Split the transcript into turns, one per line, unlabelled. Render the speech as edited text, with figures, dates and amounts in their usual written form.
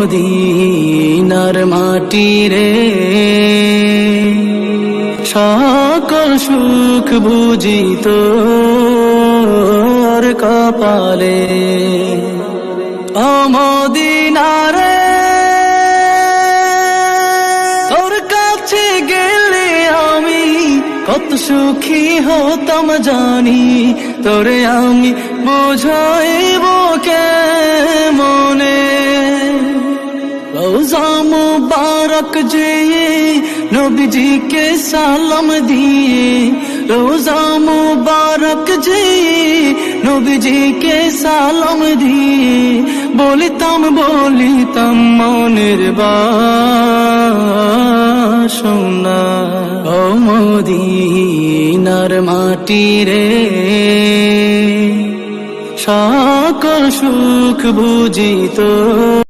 মদিনার মাটি রে, সকল সুখ বুঝি তোর কপালে। ও মদিনা রে, তোর কাছে গেলে আমি কত সুখী হতাম জানি, তোরে আমি বুঝাইব কেমনে। রোজা মুবারক যেয়ে নবীজিকে সালাম দিয়ে, রোজা মুবারক যেয়ে নবীজিকে সালাম দিয়ে, বলিতাম মনের বাসনা। ও মদিনার মাটি রে, সকল সুখ বুঝি তোর